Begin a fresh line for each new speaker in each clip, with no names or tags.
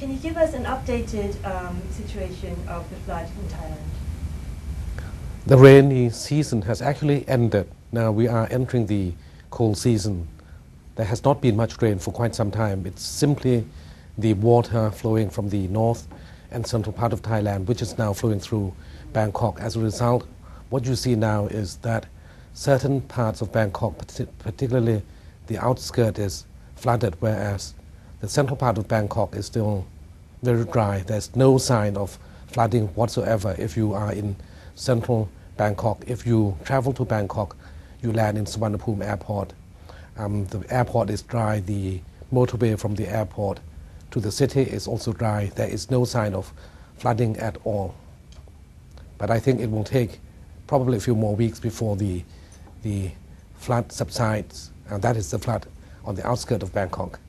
Can you give us an updated situation of the flood in Thailand?
The rainy season has actually ended. Now we are entering the cold season. There has not been much rain for quite some time. It's simply the water flowing from the north and central part of Thailand, which is now flowing through Bangkok. As a result, what you see now is that certain parts of Bangkok, particularly the outskirts, is flooded, whereas the central part of Bangkok is still very dry. There's no sign of flooding whatsoever if you are in central Bangkok. If you travel to Bangkok, you land in Suvarnabhumi airport. The airport is dry. The motorway from the airport to the city is also dry. There is no sign of flooding at all. But I think it will take probably a few more weeks before the flood subsides. And that is the flood on the outskirts of Bangkok.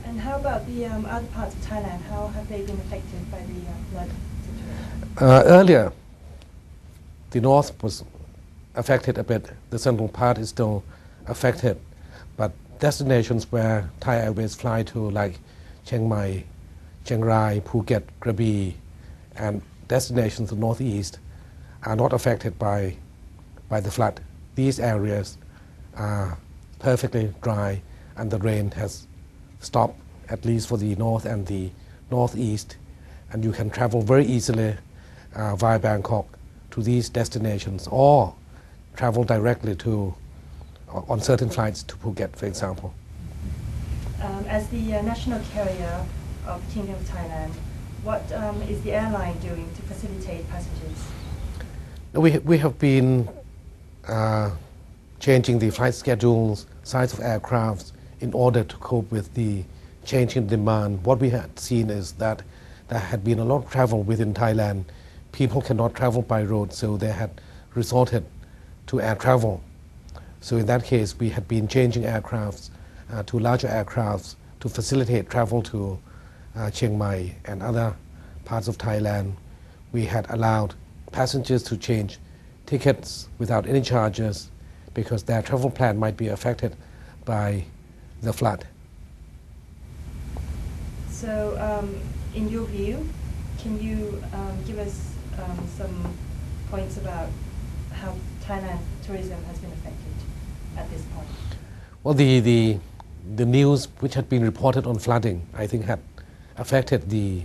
And how about the other parts of Thailand? How have they been affected by the flood situation?
Earlier, the north was affected a bit. The central part is still affected. But destinations where Thai Airways fly to, like Chiang Mai, Chiang Rai, Phuket, Krabi, and destinations to the northeast are not affected by the flood. These areas are perfectly dry and the rain has stopped, at least for the north and the northeast, and you can travel very easily via Bangkok to these destinations, or travel directly on certain flights to Phuket, for example.
As the national carrier of the Kingdom of Thailand, what is the airline doing to facilitate passengers?
We have been changing the flight schedules, size of aircraft, in order to cope with the changing demand. What we had seen is that there had been a lot of travel within Thailand. People cannot travel by road, so they had resorted to air travel. So in that case, we had been changing aircrafts to larger aircrafts to facilitate travel to Chiang Mai and other parts of Thailand. We had allowed passengers to change tickets without any charges because their travel plan might be affected by the flood.
So, in your view, can you give us some points about how Thailand tourism has been affected at this point?
Well, the news which had been reported on flooding, I think, had affected the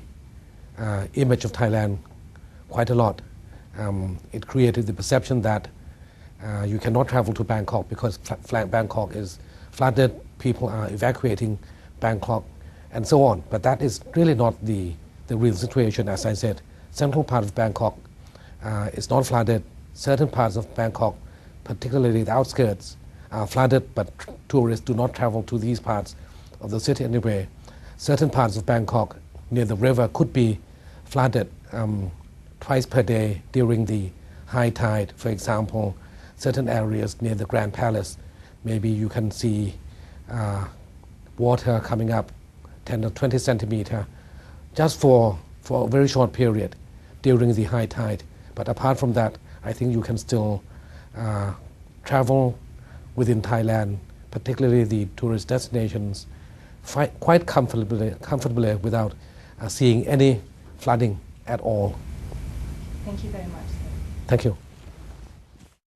image of Thailand quite a lot. It created the perception that you cannot travel to Bangkok because Bangkok is flooded, people are evacuating Bangkok, and so on. But that is really not the real situation. As I said, central part of Bangkok is not flooded. Certain parts of Bangkok, particularly the outskirts, are flooded, but tourists do not travel to these parts of the city anyway. Certain parts of Bangkok near the river could be flooded twice per day during the high tide. For example, certain areas near the Grand Palace, maybe you can see water coming up 10 or 20 centimeter just for a very short period during the high tide. But apart from that, I think you can still travel within Thailand, particularly the tourist destinations, quite comfortably without seeing any flooding at all.
Thank you very much, sir.
Thank you.